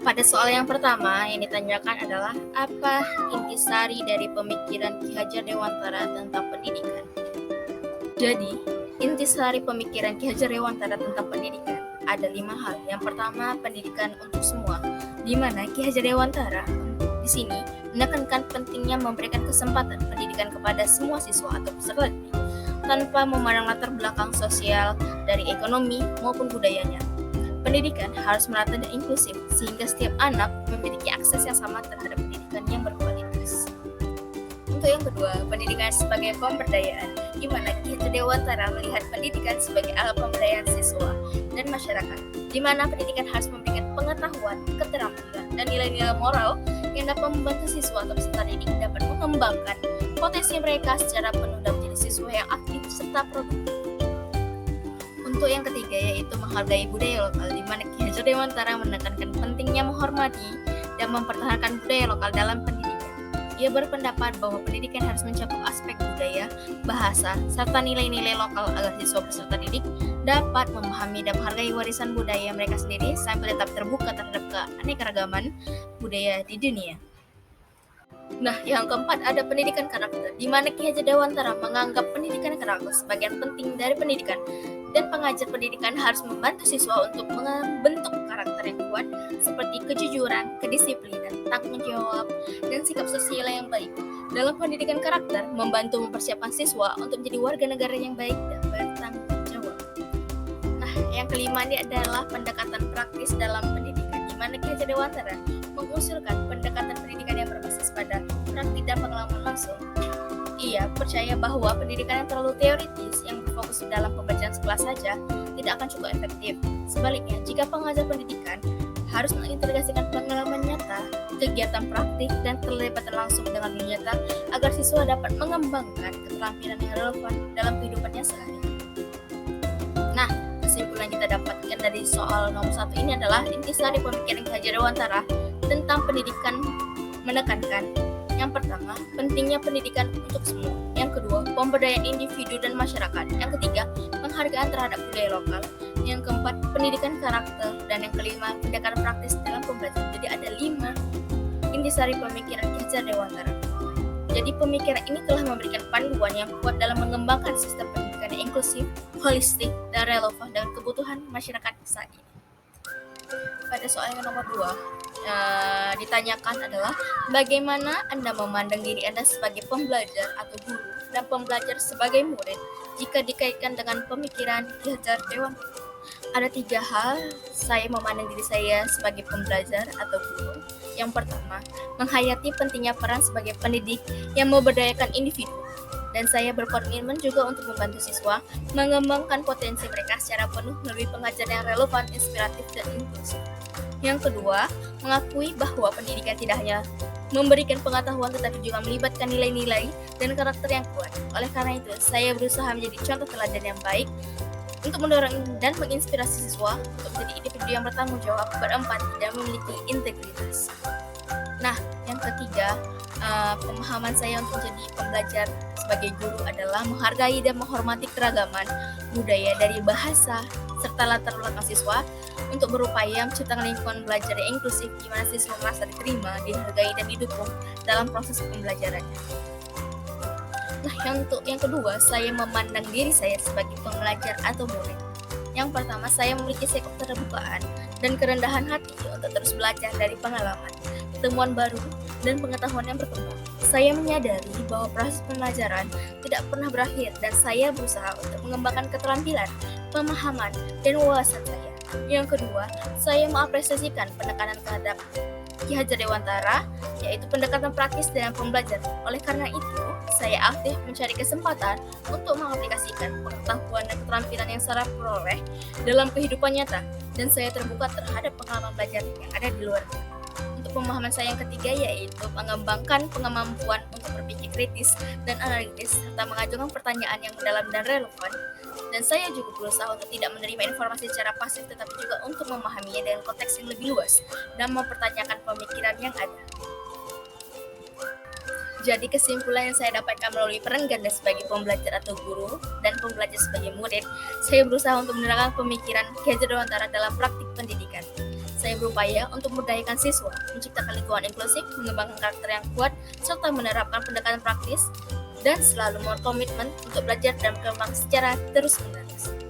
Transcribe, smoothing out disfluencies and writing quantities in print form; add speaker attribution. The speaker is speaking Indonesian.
Speaker 1: Pada soal yang pertama yang ditanyakan adalah apa intisari dari pemikiran Ki Hajar Dewantara tentang pendidikan. Jadi, intisari pemikiran Ki Hajar Dewantara tentang pendidikan ada 5 hal. Yang pertama, pendidikan untuk semua, di mana Ki Hajar Dewantara di sini menekankan pentingnya memberikan kesempatan pendidikan kepada semua siswa atau peserta didik tanpa memandang latar belakang sosial dari ekonomi maupun budayanya. Pendidikan harus merata dan inklusif sehingga setiap anak memiliki akses yang sama terhadap pendidikan yang berkualitas. Untuk yang kedua, pendidikan sebagai pemberdayaan, di mana Ki Hajar Dewantara melihat pendidikan sebagai alat pemberdayaan siswa dan masyarakat, di mana pendidikan harus memberikan pengetahuan, keterampilan, dan nilai-nilai moral yang dapat membantu siswa atau peserta didik dapat mengembangkan potensi mereka secara penuh dan menjadi siswa yang aktif serta produktif. Untuk yang ketiga yaitu menghargai budaya lokal, di mana Ki Hajar Dewantara menekankan pentingnya menghormati dan mempertahankan budaya lokal dalam pendidikan. Ia berpendapat bahwa pendidikan harus mencakup aspek budaya, bahasa, serta nilai-nilai lokal agar siswa peserta didik dapat memahami dan menghargai warisan budaya mereka sendiri sambil tetap terbuka terhadap keanekaragaman budaya di dunia. Nah, yang keempat ada pendidikan karakter, di mana Ki Hajar Dewantara menganggap pendidikan karakter sebagian penting dari pendidikan dan pengajar pendidikan harus membantu siswa untuk membentuk karakter yang kuat seperti kejujuran, kedisiplinan, tanggung jawab, dan sikap sosial yang baik. Dalam pendidikan karakter, membantu mempersiapkan siswa untuk menjadi warga negara yang baik dan bertanggung jawab. Nah, yang kelima ini adalah pendekatan praktis dalam pendidikan, di mana Ki Hajar Dewantara mengusulkan pendekatan pendidikan yang berbasis pada praktik dan pengalaman langsung. Ia percaya bahwa pendidikan yang terlalu teoritis yang berfokus dalam pembelajaran sekolah saja tidak akan cukup efektif. Sebaliknya, jika pengajar pendidikan harus mengintegrasikan pengalaman nyata, kegiatan praktik, dan keterlibatan langsung dengan dunia nyata agar siswa dapat mengembangkan keterampilan yang relevan dalam kehidupannya sehari-hari. Nah, kesimpulan kita dapatkan dari soal nomor 1 ini adalah intisari pemikiran Ki Hajar Dewantara tentang pendidikan menekankan yang pertama, pentingnya pendidikan untuk semua. Yang kedua, pemberdayaan individu dan masyarakat. Yang ketiga, penghargaan terhadap budaya lokal. Yang keempat, pendidikan karakter. Dan yang kelima, pendekatan praktis dalam pembelajaran. Jadi ada 5 intisari pemikiran Ki Hajar Dewantara. Jadi pemikiran ini telah memberikan panduan yang kuat dalam mengembangkan sistem pendidikan yang inklusif, holistik, dan relevan dengan kebutuhan masyarakat saat ini. Pada soal yang nomor 2, ditanyakan adalah bagaimana Anda memandang diri Anda sebagai pembelajar atau guru dan pembelajar sebagai murid jika dikaitkan dengan pemikiran Ki Hajar Dewantara. Ada 3 hal saya memandang diri saya sebagai pembelajar atau guru. Yang pertama, menghayati pentingnya peran sebagai pendidik yang memberdayakan individu. Dan saya berkomitmen juga untuk membantu siswa mengembangkan potensi mereka secara penuh melalui pengajaran yang relevan, inspiratif, dan inklusif. Yang kedua, mengakui bahwa pendidikan tidak hanya memberikan pengetahuan tetapi juga melibatkan nilai-nilai dan karakter yang kuat. Oleh karena itu, saya berusaha menjadi contoh teladan yang baik untuk mendorong dan menginspirasi siswa untuk menjadi individu yang bertanggung jawab, berempati, dan memiliki integritas. Nah, yang ketiga, pemahaman saya untuk menjadi pembelajar sebagai guru adalah menghargai dan menghormati keragaman budaya dari bahasa serta latar belakang siswa untuk berupaya menciptakan lingkungan belajar yang inklusif di mana siswa merasa diterima, dihargai, dan didukung dalam proses pembelajarannya. Nah, untuk yang kedua, saya memandang diri saya sebagai pembelajar atau murid. Yang pertama, saya memiliki sikap keterbukaan dan kerendahan hati untuk terus belajar dari pengalaman, temuan baru, dan pengetahuan yang berkembang. Saya menyadari bahwa proses pembelajaran tidak pernah berakhir dan saya berusaha untuk mengembangkan keterampilan, pemahaman, dan wawasan saya. Yang kedua, saya mengapresiasikan penekanan terhadap Ki Hajar Dewantara, yaitu pendekatan praktis dalam pembelajaran. Oleh karena itu, saya aktif mencari kesempatan untuk mengaplikasikan pengetahuan dan keterampilan yang saya peroleh dalam kehidupan nyata, dan saya terbuka terhadap pengalaman belajar yang ada di luarnya. Untuk pemahaman saya yang ketiga yaitu mengembangkan kemampuan untuk berpikir kritis dan analitis serta mengajukan pertanyaan yang mendalam dan relevan. Dan saya juga berusaha untuk tidak menerima informasi secara pasif tetapi juga untuk memahaminya dengan konteks yang lebih luas dan mempertanyakan pemikiran yang ada. Jadi kesimpulan yang saya dapatkan melalui peran ganda sebagai pembelajar atau guru dan pembelajar sebagai murid, saya berusaha untuk menerangkan pemikiran Ki Hajar Dewantara dalam praktik pendidikan. Saya berupaya untuk memberdayakan siswa, menciptakan lingkungan inklusif, mengembangkan karakter yang kuat, serta menerapkan pendekatan praktis, dan selalu berkomitmen untuk belajar dan berkembang secara terus-menerus.